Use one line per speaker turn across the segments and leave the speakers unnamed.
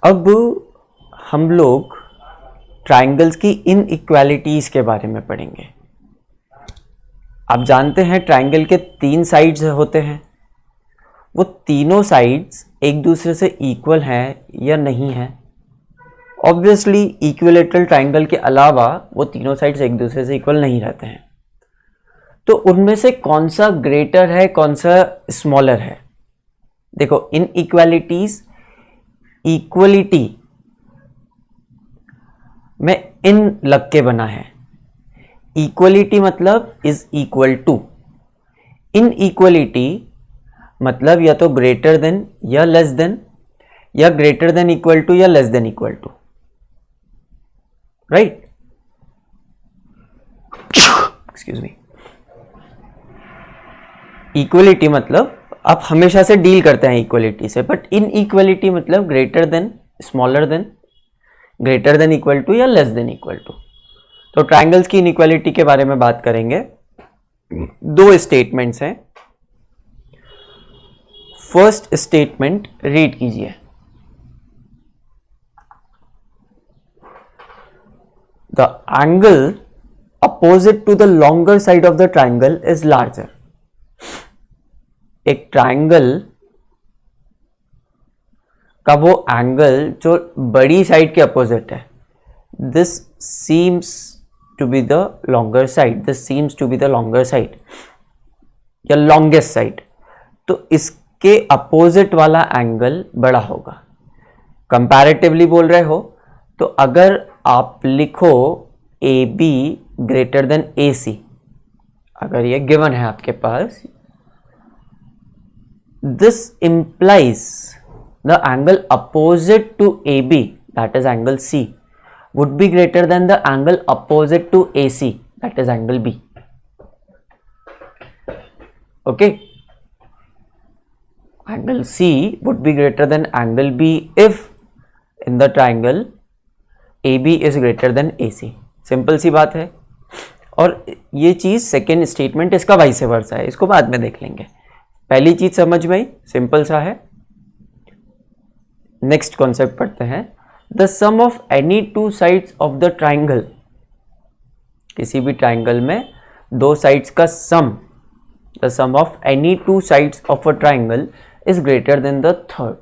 अब हम लोग ट्राइंगल्स की इनइक्वालिटीज के बारे में पढ़ेंगे। आप जानते हैं ट्राइंगल के 3 साइड्स होते हैं, वो तीनों साइड्स एक दूसरे से इक्वल हैं या नहीं हैं। ऑब्वियसली इक्विलेटरल ट्राइंगल के अलावा वो तीनों साइड्स एक दूसरे से इक्वल नहीं रहते हैं। तो उनमें से कौन सा ग्रेटर है, कौन सा स्मॉलर है? देखो, इनइक्वालिटीज इक्वलिटी में इन लग के बना है। इक्वलिटी मतलब इज इक्वल टू, इनइक्वलिटी मतलब या तो ग्रेटर देन या लेस देन, या ग्रेटर देन इक्वल टू या less than equal to, right? Excuse me. Equality मतलब आप हमेशा से डील करते हैं इक्वलिटी से, बट इनइक्वलिटी मतलब greater than, smaller than, greater than equal to या लेस देन इक्वल टू। तो ट्राइंगल्स की इनइक्वालिटी के बारे में बात करेंगे। 2 स्टेटमेंट्स हैं। फर्स्ट स्टेटमेंट रीड कीजिए। The angle opposite to the longer side of the triangle is larger. एक ट्राइंगल का वो एंगल जो बड़ी साइड के अपोजिट है, this seems to be the longer side, this seems to be the longer side या longest side. तो इसके अपोजिट वाला एंगल बड़ा होगा। कंपैरेटिवली बोल रहे हो तो अगर आप लिखो ए बी ग्रेटर देन ए सी, अगर ये गिवन है आपके पास, this implies the angle opposite to AB, that is angle C, would be greater than the angle opposite to AC, that is angle B. Okay, angle C would be greater than angle B if in the triangle AB is greater than AC. Simple सी बात है। और ये चीज second statement इसका vice versa है, इसको बाद में देख लेंगे। पहली चीज समझ में आई, सिंपल सा है। नेक्स्ट कॉन्सेप्ट पढ़ते हैं। The sum of any 2 sides of the triangle, किसी भी ट्राइंगल में 2 साइड्स का sum, the sum of any 2 sides of a triangle is greater than the third.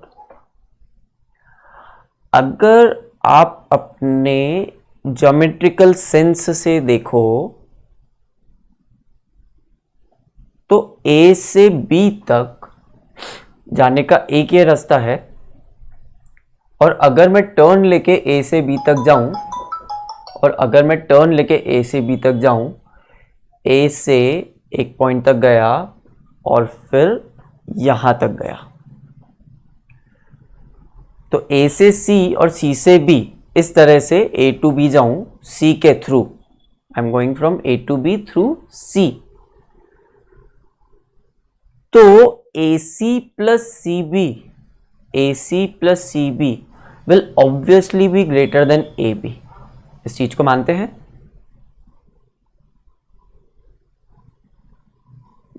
अगर आप अपने ज्योमेट्रिकल सेंस से देखो तो A से B तक जाने का एक ही रास्ता है, और अगर मैं टर्न लेके A से B तक जाऊं, और अगर मैं टर्न लेके A से B तक जाऊं, A से एक पॉइंट तक गया और फिर यहां तक गया, तो A से C और C से B, इस तरह से A to B जाऊं C के through, I am going from A to B through C, तो AC plus CB, AC plus CB will obviously be greater than AB। इस चीज को मानते हैं?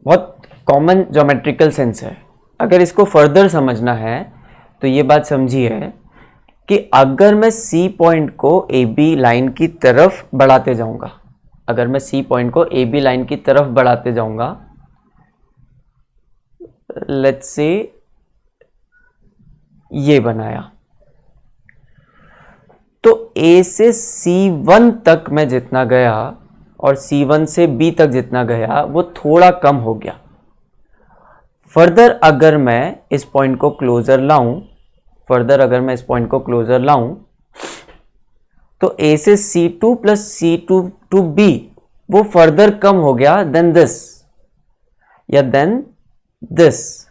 बहुत कॉमन ज्योमेट्रिकल सेंस है। अगर इसको फर्दर समझना है तो ये बात समझिए कि अगर मैं C पॉइंट को AB लाइन की तरफ बढ़ाते जाऊंगा, अगर मैं C पॉइंट को AB लाइन की तरफ बढ़ाते जाऊंगा, लेट्स से ये बनाया, तो A से C1 तक मैं जितना गया और C1 से B तक जितना गया वो थोड़ा कम हो गया। फर्दर अगर मैं इस पॉइंट को क्लोजर लाऊं, फर्दर अगर मैं इस पॉइंट को क्लोजर लाऊं, तो A से C2 plus C2 to B वो फर्दर कम हो गया देन दिस या देन दिस,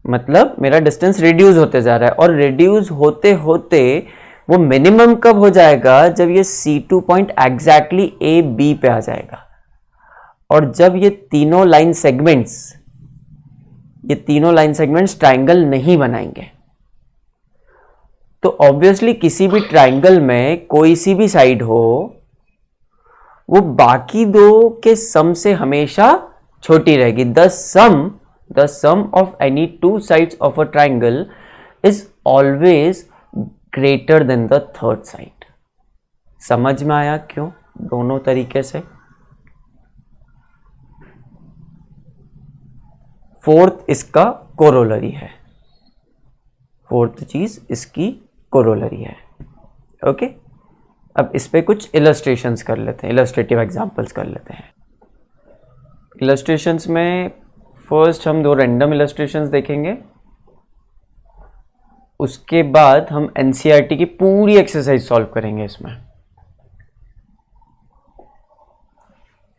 मतलब मेरा डिस्टेंस रिड्यूस होते जा रहा है, और रिड्यूस होते होते वो मिनिमम कब हो जाएगा? जब ये C2 point exactly A B पे आ जाएगा, और जब ये तीनों लाइन सेगमेंट्स ट्राइंगल नहीं बनाएंगे। तो ऑब्वियसली किसी भी ट्राइंगल में कोई सी भी साइड हो, वो बाकी 2 के सम से हमेशा छोटी रहेगी। The sum of any 2 sides of a triangle is always greater than the third side. समझ में आया क्यों दोनों तरीके से? फोर्थ इसका कोरोलरी है, फोर्थ चीज इसकी कोरोलरी है। ओके, अब इस पे कुछ इलस्ट्रेशंस कर लेते हैं, इलस्ट्रेटिव एग्जांपल्स कर लेते हैं। इलस्ट्रेशंस में फर्स्ट हम 2 रैंडम इलस्ट्रेशंस देखेंगे, उसके बाद हम एनसीईआरटी की पूरी एक्सरसाइज सॉल्व करेंगे इसमें।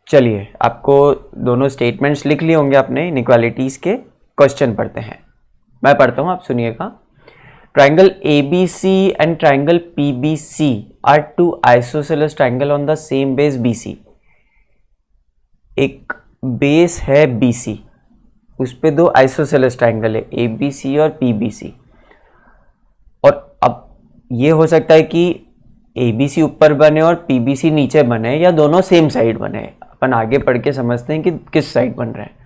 चलिए, आपको दोनों स्टेटमेंट्स लिख लिए होंगे आपने, इनइक्वालिटीज के क्वेश्चन पढ़ते हैं। मैं पढ़ता हूं, आप सुनिएगा। Triangle ABC and triangle PBC are two isosceles triangle on the same base BC। एक बेस है BC, उस पे 2 आइसोसेलेस ट्राइंगल है ABC और PBC। और अब ये हो सकता है कि ABC ऊपर बने और PBC नीचे बने, या दोनों सेम साइड बने। अपन आगे पढ़ के समझते हैं कि किस साइड बन रहे हैं।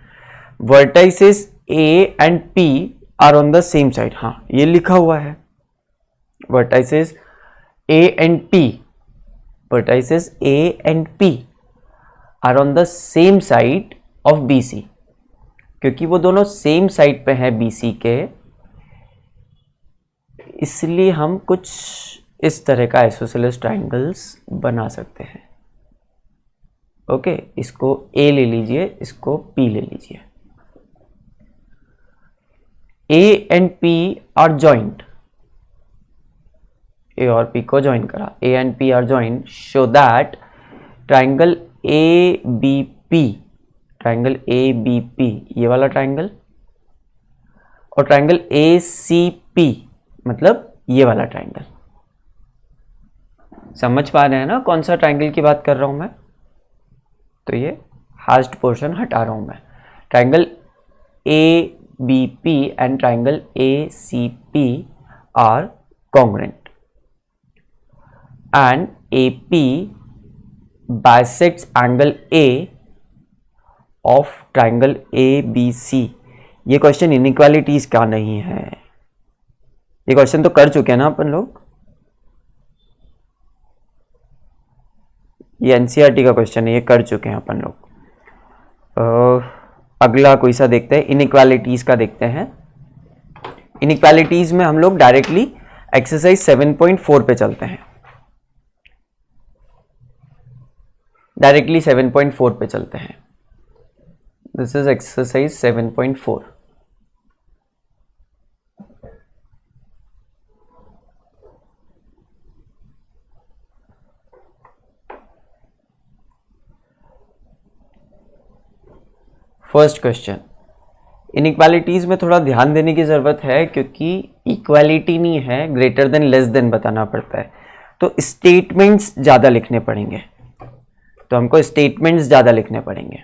Vertices A and P are on the same side. हाँ, ये लिखा हुआ है, vertices A and P, vertices A and P are on the same side of BC। क्योंकि वो दोनों सेम साइड पे हैं BC के, इसलिए हम कुछ इस तरह का आइसोसेलेस ट्राइंगल्स बना सकते हैं। ओके, इसको A ले लीजिए, इसको P ले लीजिए। A and P are joined, A और P को ज्वाइन करा, A and P are joined so that triangle ABP, triangle ABP ये वाला ट्राइंगल, और ट्राइंगल ACP मतलब ये वाला ट्राइंगल। समझ पा रहे हैं ना कौन सा ट्राइंगल की बात कर रहा हूं मैं? तो ये हास्ट पोर्शन हटा रहा हूं मैं। Triangle ABP and triangle ACP are congruent and AP bisects angle A of triangle ABC। ये क्वेश्चन इनइक्वालिटीज का नहीं है, ये क्वेश्चन तो कर चुके हैं ना अपन लोग। ये एनसीईआरटी का क्वेश्चन है, ये कर चुके हैं अपन लोग। अगला कोई सा देखते हैं, इनइक्वालिटीज का देखते हैं। इनइक्वालिटीज में हम लोग डायरेक्टली एक्सरसाइज 7.4 पे चलते हैं, डायरेक्टली 7.4 पे चलते हैं। This is exercise 7.4। First question, inequalities में थोड़ा ध्यान देने की ज़रूरत है, क्योंकि इक्वालिटी नहीं है, ग्रेटर देन लेस देन बताना पड़ता है, तो स्टेटमेंट्स ज़्यादा लिखने पड़ेंगे, तो हमको स्टेटमेंट्स ज़्यादा लिखने पड़ेंगे।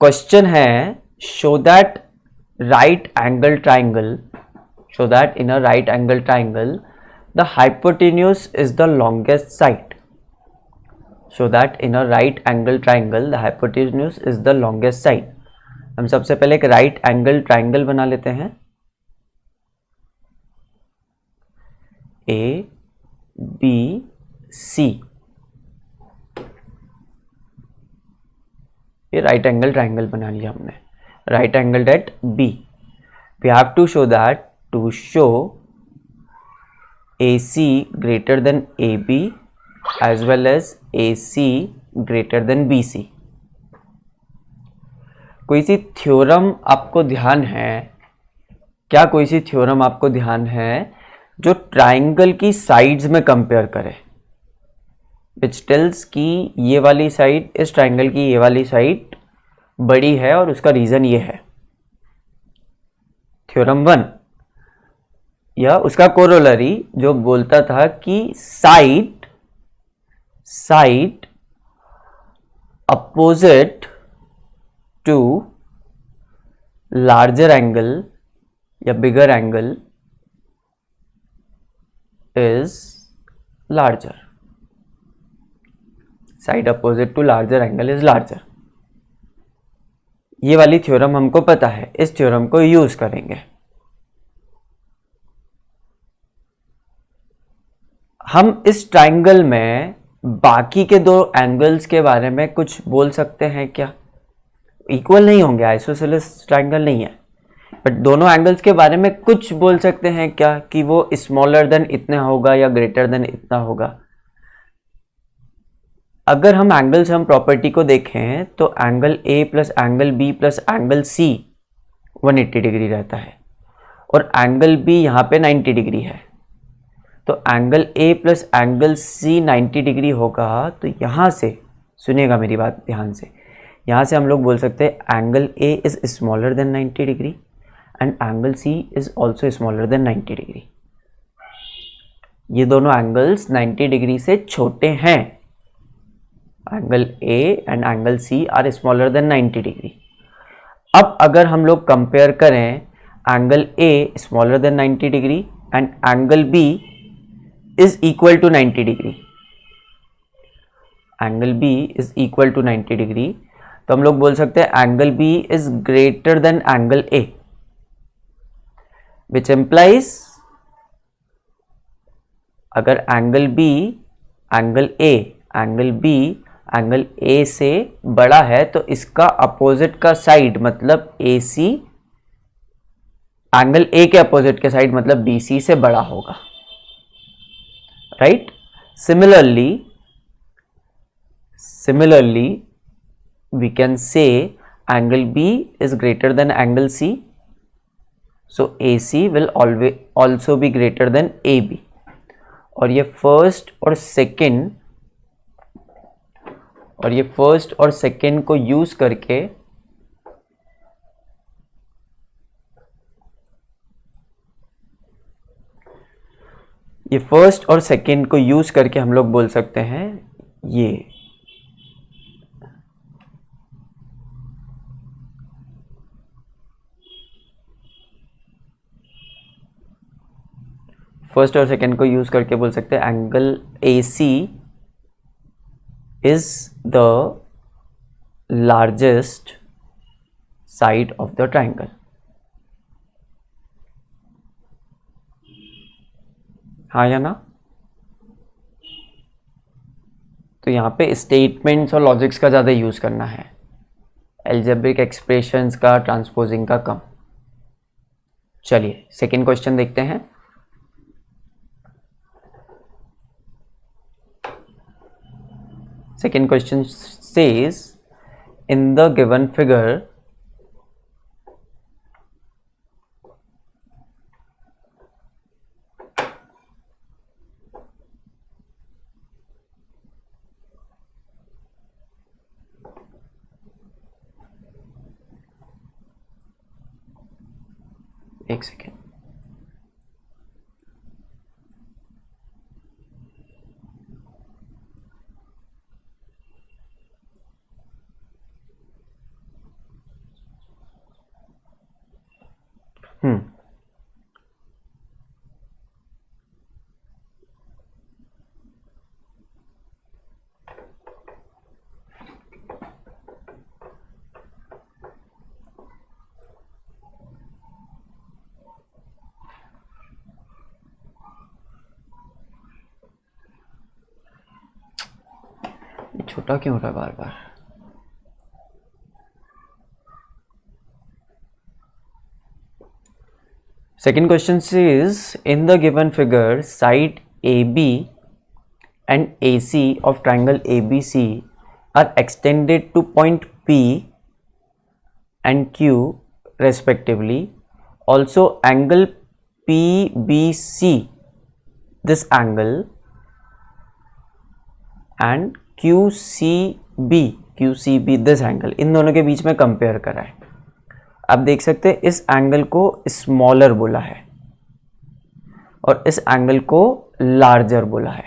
क्वेश्चन है show that right angle triangle, show that in a right angle triangle the hypotenuse is the longest side. So that in a right angle triangle the hypotenuse is the longest side। हम सबसे पहले एक right angle triangle बना लेते हैं। A B C, ये right angle triangle बना लिया हमने, right angled at B। We have to show that to show AC greater than AB as well as AC greater than BC। कोई सी theorem आपको ध्यान है क्या? कोई सी थ्योरम आपको ध्यान है जो ट्राइंगल की साइड्स में कंपेयर करे, विच टेल्स कि ये वाली साइड इस ट्राइंगल की ये वाली साइड बड़ी है और उसका रीजन ये है। थ्योरम 1 या उसका कोरोलरी जो बोलता था कि side opposite to larger angle या bigger angle is larger, side opposite to larger angle is larger. ये वाली थ्योरम हमको पता है, इस थ्योरम को यूज करेंगे। हम इस ट्राइंगल में बाकी के दो एंगल्स के बारे में कुछ बोल सकते हैं क्या? इक्वल नहीं होंगे, आइसोसेलेस ट्राइंगल नहीं है, बट दोनों एंगल्स के बारे में कुछ बोल सकते हैं क्या कि वो स्मॉलर देन इतना होगा या ग्रेटर देन इतना होगा? अगर हम एंगल सम प्रॉपर्टी को देखें तो angle A plus angle B plus angle C 180 degree रहता है और एंगल बी यहाँ पे 90 डिग्री है, तो angle A plus angle C 90 degree होगा। तो यहाँ से सुनिएगा मेरी बात ध्यान से, यहाँ से हम लोग बोल सकते हैं angle A is smaller than 90 degree and angle C is also smaller than 90 degree. ये दोनों एंगल्स 90 डिग्री से छोटे हैं। Angle A and angle C are smaller than 90 degree. अब अगर हम लोग कंपेयर करें angle A smaller than 90 degree and angle B is equal to 90 degree, angle B is equal to 90 degree, तो हम लोग बोल सकते हैं angle B is greater than angle A, which implies अगर angle B angle A angle B angle A से बड़ा है तो इसका अपोजिट का साइड मतलब ए सी एंगल ए के अपोजिट के साइड मतलब बी सी से बड़ा होगा, right? Similarly we can say angle B is greater than angle C, so AC will always also be greater than AB। और ये फर्स्ट और सेकेंड को यूज करके हम लोग बोल सकते हैं ये फर्स्ट और सेकेंड को यूज करके बोल सकते हैं angle AC is the largest side of the triangle। हाँ या ना? तो यहाँ पे स्टेटमेंट्स और लॉजिक्स का ज़्यादा यूज़ करना है, एल्जेब्रिक एक्सप्रेशंस का, ट्रांसपोजिंग का कम। चलिए सेकेंड क्वेश्चन देखते हैं। Second question says in the given figure एक सेकेंड, छोटा क्यों हो रहा है बार बार? Second question says in the given figure side AB and AC of triangle ABC are extended to point P and Q respectively. Also angle PBC, this angle, and QCB this angle, इन दोनों के बीच में compare करा है। आप देख सकते हैं इस एंगल को स्मॉलर बोला है और इस एंगल को लार्जर बोला है।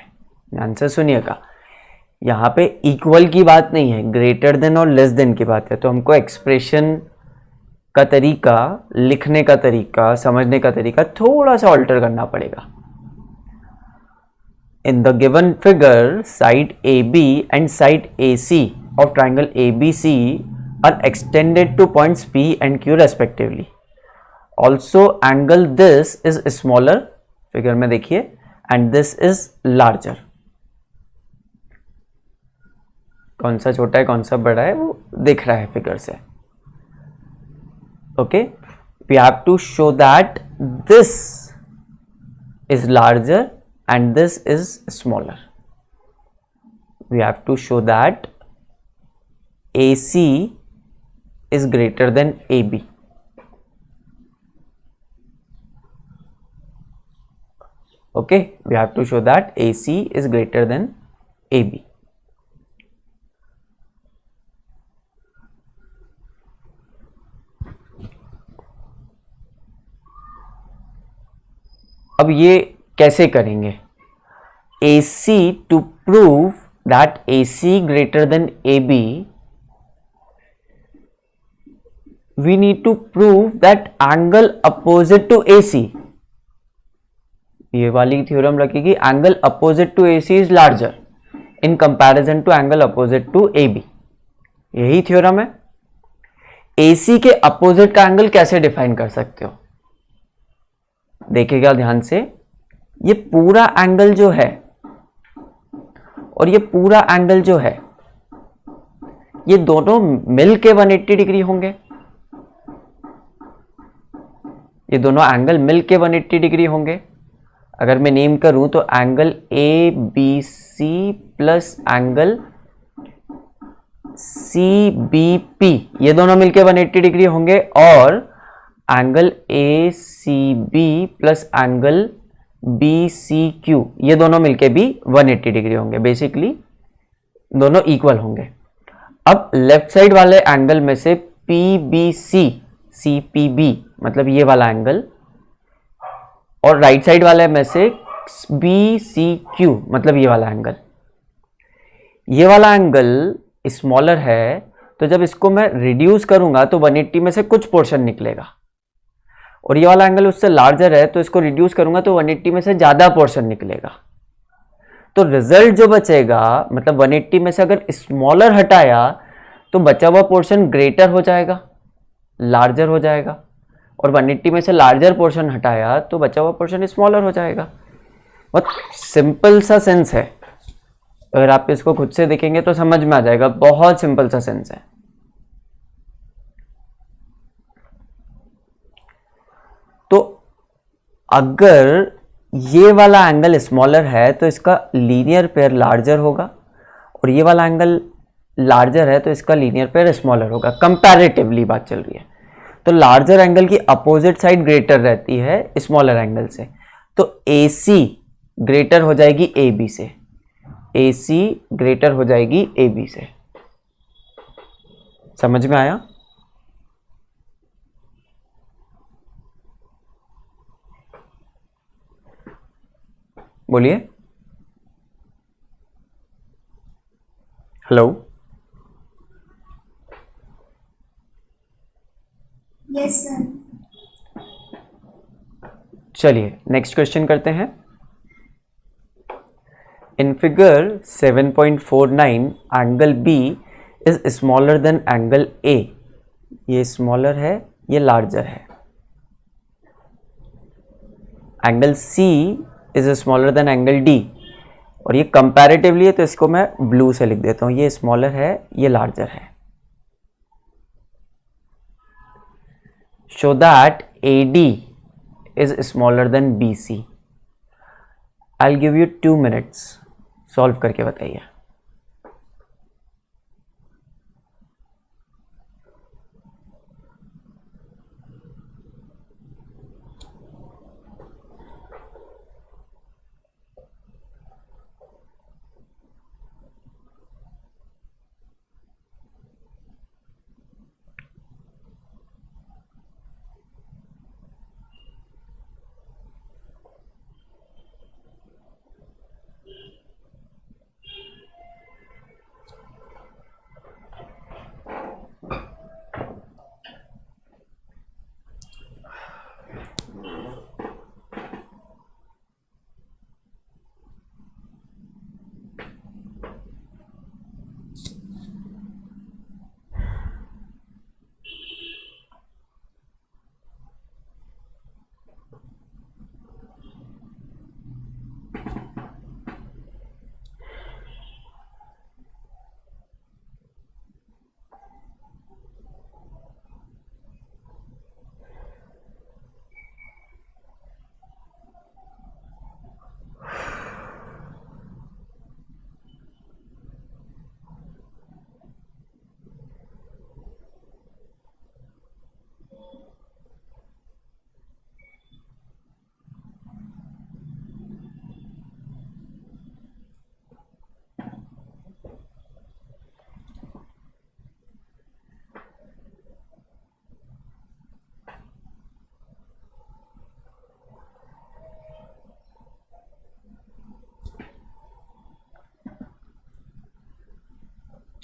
ध्यान से सुनिएगा, यहाँ पे इक्वल की बात नहीं है, ग्रेटर देन और लेस देन की बात है। तो हमको एक्सप्रेशन का तरीका, लिखने का तरीका, समझने का तरीका थोड़ा सा ऑल्टर करना पड़ेगा। In the given figure, side AB and side AC of triangle ABC are extended to points P and Q respectively. Also, angle this is smaller. Figure में देखिए, and this is larger. कौन सा छोटा है कौन सा बड़ा है वो दिख रहा है फिगर से. Okay, we have to show that this is larger and this is smaller. We have to show that AC is greater than AB. Okay, we have to show that AC is greater than AB. अब ये कैसे करेंगे? AC to prove that AC greater than AB, we need to prove that angle opposite to AC, ये वाली theorem रखेगी, angle opposite to AC is larger in comparison to angle opposite to AB. यही theorem है. AC के अपोजिट का angle कैसे define कर सकते हो? देखिएगा ध्यान से, ये पूरा एंगल जो है और ये पूरा एंगल जो है, ये दोनों मिलके 180 डिग्री होंगे. ये दोनों एंगल मिलके 180 डिग्री होंगे. अगर मैं नेम करूं तो angle ABC plus angle CBP, ये दोनों मिलके 180 डिग्री होंगे. और angle ACB plus angle BCQ, ये दोनों मिलके भी 180 डिग्री होंगे. बेसिकली दोनों इक्वल होंगे. अब लेफ्ट साइड वाले एंगल में से PBC CPB मतलब ये वाला एंगल, और राइट साइड वाले में से BCQ मतलब ये वाला एंगल. ये वाला एंगल स्मॉलर है, तो जब इसको मैं रिड्यूस करूंगा तो 180 में से कुछ पोर्शन निकलेगा. और ये वाला एंगल उससे लार्जर है, तो इसको रिड्यूस करूंगा तो 180 में से ज्यादा पोर्शन निकलेगा. तो रिजल्ट जो बचेगा, मतलब 180 में से अगर स्मॉलर हटाया तो बचा हुआ पोर्शन ग्रेटर हो जाएगा, लार्जर हो जाएगा. और 180 में से लार्जर पोर्शन हटाया तो बचा हुआ पोर्शन स्मॉलर हो जाएगा. बहुत सिंपल सा सेंस है. अगर आप इसको खुद से देखेंगे तो समझ में आ जाएगा. बहुत सिंपल सा सेंस है. तो अगर ये वाला एंगल स्मॉलर है तो इसका लीनियर पेयर लार्जर होगा, और ये वाला एंगल लार्जर है तो इसका लीनियर पेयर स्मॉलर होगा. कंपैरेटिवली बात चल रही है. तो लार्जर एंगल की अपोजिट साइड ग्रेटर रहती है स्मॉलर एंगल से. तो AC ग्रेटर हो जाएगी AB से. AC ग्रेटर हो जाएगी AB से. समझ में आया? बोलिए. हेलो.
Yes sir.
चलिए नेक्स्ट क्वेश्चन करते हैं. In figure 7.49 angle B is smaller then angle A. ये स्मॉलर है, ये लार्जर है. Angle C is smaller then angle D, और ये कंपैरेटिवली है तो इसको मैं ब्लू से लिख देता हूं. ये स्मॉलर है, ये लार्जर है. Show that AD is smaller then BC. I will give you 2 minutes. Solve करके बताइए.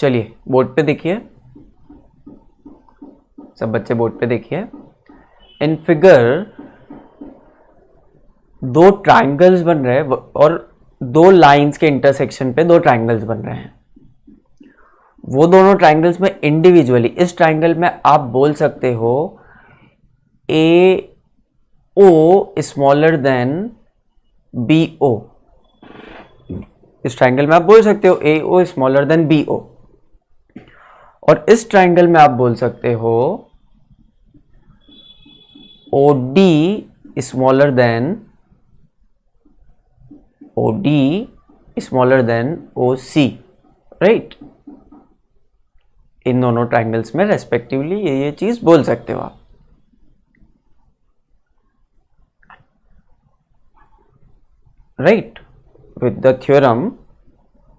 चलिए बोर्ड पे देखिए, सब बच्चे बोर्ड पे देखिए। इन फिगर दो ट्राइंगल्स बन रहे हैं और दो लाइंस के इंटरसेक्शन पे दो ट्राइंगल्स बन रहे हैं। वो दोनों ट्राइंगल्स में इंडिविजुअली, इस ट्राइंगल में आप बोल सकते हो ए ओ स्मॉलर देन बी ओ। इस ट्राइंगल में आप बोल सकते हो ए ओ स्मॉलर देन बी ओ, और इस ट्राइंगल में आप बोल सकते हो ओ डी स्मॉलर देन ओ सी, राइट। इन दोनों ट्राइंगल्स में रेस्पेक्टिवली ये चीज बोल सकते हो आप, right. With the theorem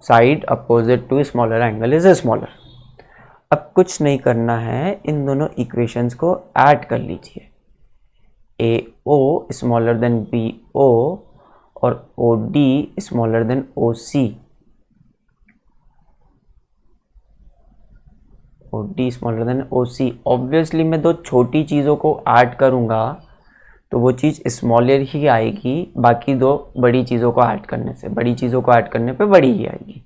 side opposite to smaller angle is smaller. अब कुछ नहीं करना है, इन दोनों इक्वेशंस को ऐड कर लीजिए। ए ओ स्मॉलर देन बी ओ और ओ डी स्मॉलर देन ओ सी, ओ डी स्मॉलर देन ओ सी। ऑब्वियसली मैं दो छोटी चीज़ों को ऐड करूँगा तो वो चीज़ स्मॉलर ही आएगी, बाकी दो बड़ी चीज़ों को ऐड करने से, बड़ी चीज़ों को ऐड करने पे बड़ी ही आएगी।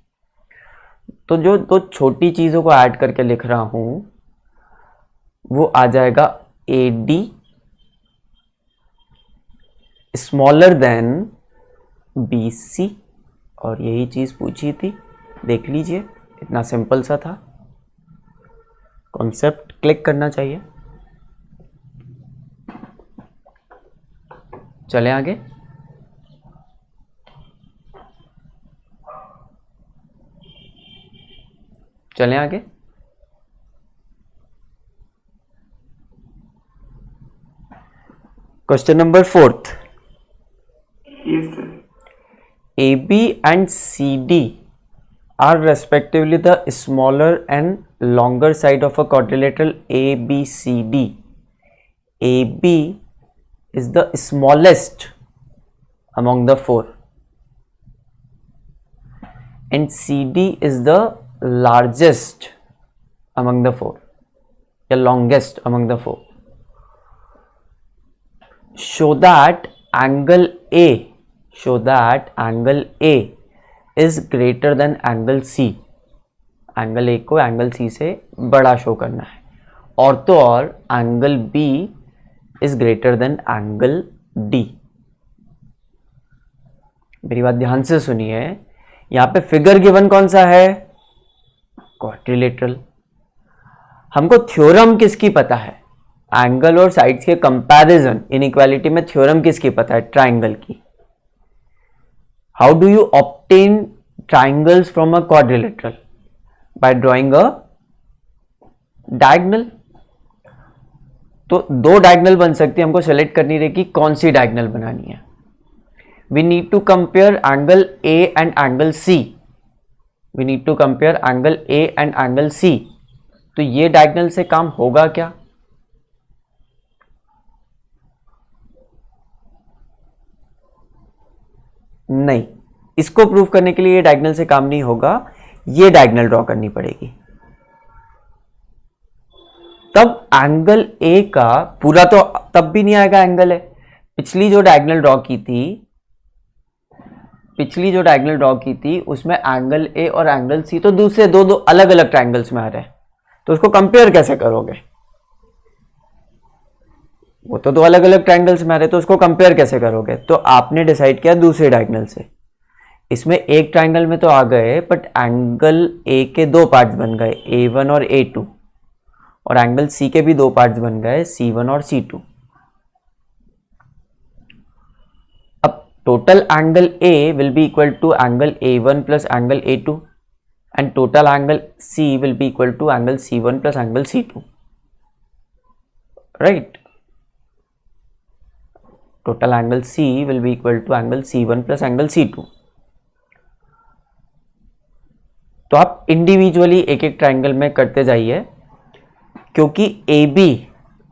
तो जो दो छोटी चीज़ों को ऐड करके लिख रहा हूँ वो आ जाएगा A D smaller than B C, और यही चीज़ पूछी थी, देख लीजिए इतना सिंपल सा था। कॉन्सेप्ट क्लिक करना चाहिए। चलें आगे। चलें आगे। Question number 4। AB and CD are respectively the smaller and longer side of a quadrilateral ABCD. AB is the smallest among the four and CD is the largest among the four, the longest among the four. Show that angle A is greater than angle C. Angle A को angle C से बड़ा show करना है, और तो और angle B is greater than angle D। मेरी बात ध्यान से सुनिए, यहां पे फिगर गिवन कौन सा है? क्वाड्रिलेटरल। हमको थ्योरम किसकी पता है? एंगल और साइड्स के कंपैरिजन इनइक्वालिटी में थ्योरम किसकी पता है? ट्राइंगल की। How do you obtain triangles from a quadrilateral? Bye drawing a diagonal. तो दो डायगोनल बन सकती है, हमको सेलेक्ट करनी रहेगी कौन सी डायगोनल बनानी है। We need to compare angle A and angle C. We need to compare angle A and angle C. तो ये डायगोनल से काम होगा क्या? नहीं, इसको प्रूव करने के लिए ये डायगोनल से काम नहीं होगा, ये डायगोनल ड्रॉ करनी पड़ेगी। तब एंगल ए का पूरा तो तब भी नहीं आएगा एंगल है। पिछली जो डायगोनल ड्रॉ की थी उसमें एंगल ए और एंगल सी तो दूसरे दो अलग अलग ट्राइंगल्स में आ रहे हैं, तो उसको कंपेयर कैसे करोगे? वो तो दो अलग अलग ट्राइंगल्स में आ रहे, तो उसको कंपेयर कैसे करोगे? तो आपने डिसाइड किया दूसरे डायगोनल से। इसमें एक ट्राइंगल में तो आ गए, बट एंगल ए के दो पार्ट्स बन गए, A1 और A2, और एंगल सी के भी दो पार्ट्स बन गए, C1 और C2। अब total angle A will be equal to angle A1 plus angle A2, and total angle C will be equal to angle C1 plus angle C2, right. Total angle C will be equal to angle C1 plus angle C2। तो आप individually एक एक triangle में करते जाइए, क्योंकि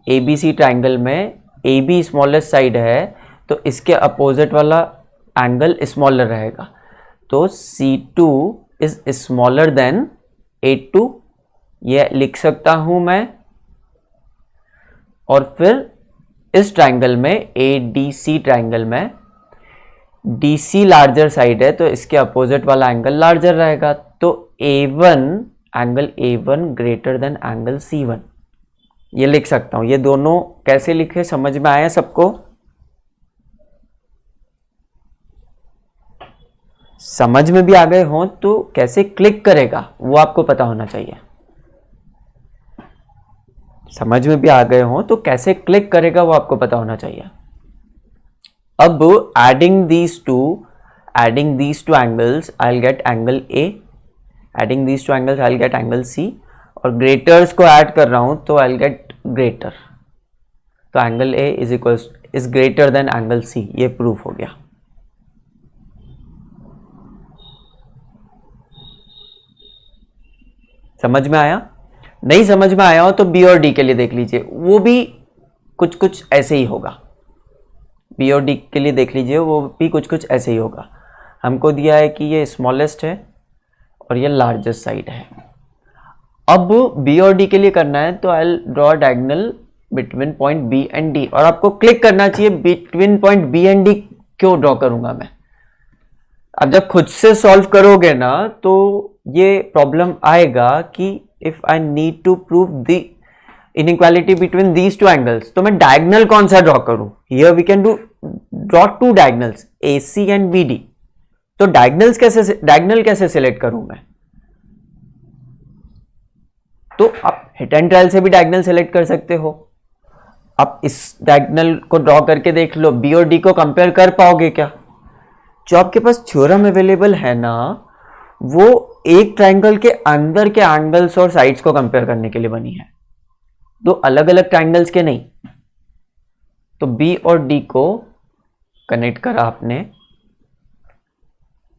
ABC triangle में AB smallest side है, तो इसके अपोजिट वाला एंगल स्मॉलर रहेगा। तो C2 is smaller then A2 ये लिख सकता हूं मैं, और फिर इस ट्राइंगल में ADC ट्राइंगल में DC लार्जर साइड है तो इसके अपोजिट वाला एंगल लार्जर रहेगा, तो angle A1 greater than angle C1 ये लिख सकता हूं। ये दोनों कैसे लिखे समझ में आया सबको? समझ में भी आ गए हो तो कैसे क्लिक करेगा वो आपको पता होना चाहिए। समझ में भी आ गए हो तो कैसे क्लिक करेगा वो आपको पता होना चाहिए। अब adding these two angles I will get angle A, adding these two angles I will get angle C, और ग्रेटर्स को ऐड कर रहा हूं तो आई विल गेट ग्रेटर, तो angle A is greater than angle C, ये प्रूफ हो गया। समझ में आया? नहीं समझ में आया हो तो B और D के लिए देख लीजिए, वो भी कुछ कुछ ऐसे ही होगा। B और D के लिए देख लीजिए, वो भी कुछ कुछ ऐसे ही होगा। हमको दिया है कि ये स्मॉलेस्ट है और ये लार्जेस्ट साइड है। अब B और D के लिए करना है तो I will draw diagonal between point B and D, और आपको क्लिक करना चाहिए between point B and D क्यों ड्रॉ करूंगा मैं। अब जब खुद से सॉल्व करोगे ना तो ये प्रॉब्लम आएगा कि if I need to prove the inequality between these two angles तो मैं डायगोनल कौन सा ड्रॉ करूं। Here we can draw two diagonals AC and BD, तो डायगोनल कैसे सिलेक्ट करूं मैं? तो आप हिट एंड ट्रायल से भी डायगोनल सिलेक्ट कर सकते हो। आप इस डायगोनल को ड्रॉ करके देख लो, B और D को कंपेयर कर पाओगे क्या? जो आपके पास थ्योरम अवेलेबल है ना वो एक ट्राइंगल के अंदर के एंगल्स और साइड्स को कंपेयर करने के लिए बनी है, दो अलग अलग ट्राइंगल्स के नहीं। तो B और D को कनेक्ट करा आपने,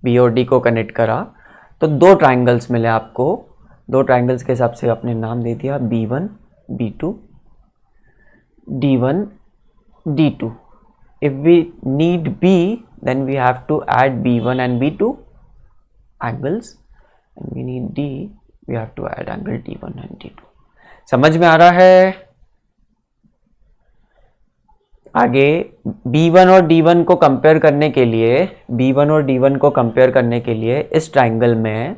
B और D को कनेक्ट करा तो दो ट्राइंगल्स मिले आपको। दो ट्राइंगल्स के हिसाब से आपने नाम दे दिया B1 B2 D1 D2। if we need B then we have to add B1 and B2 angles, and we need D we have to add angle D1 and D2। समझ में आ रहा है? आगे B1 और D1 को compare करने के लिए, B1 और D1 को कंपेयर करने के लिए इस ट्राइंगल में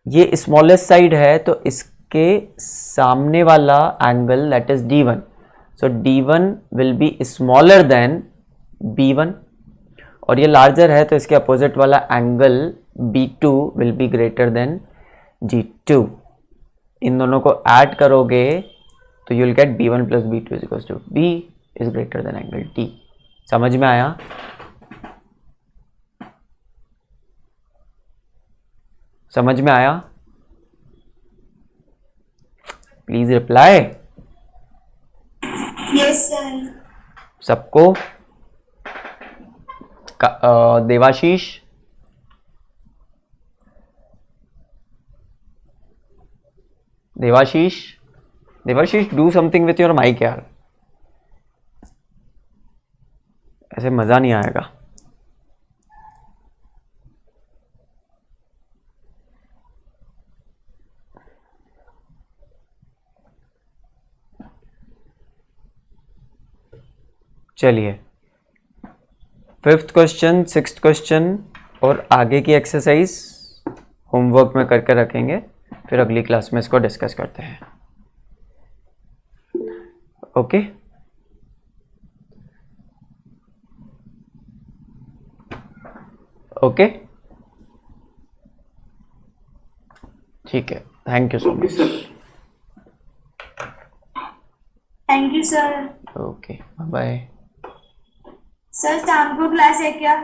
ये स्मॉलेस्ट साइड है तो इसके सामने वाला angle that is D1, so D1 will be smaller than B1, और ये लार्जर है तो इसके अपोजिट वाला angle B2 will be greater than G2। इन दोनों को ऐड करोगे तो you will get B1 plus B2 is equals to B is greater than angle D। समझ में आया? समझ में आया? Please reply.
Yes sir.
सबको? Debashish, Debashish do something with your mic यार, ऐसे मजा नहीं आएगा। चलिए 5th क्वेश्चन 6th क्वेश्चन और आगे की एक्सरसाइज होमवर्क में करके रखेंगे, फिर अगली क्लास में इसको डिस्कस करते हैं। ओके ओके ठीक है, thank you so much.
Thank you sir.
Okay bye.
Sir शाम को क्लास है क्या?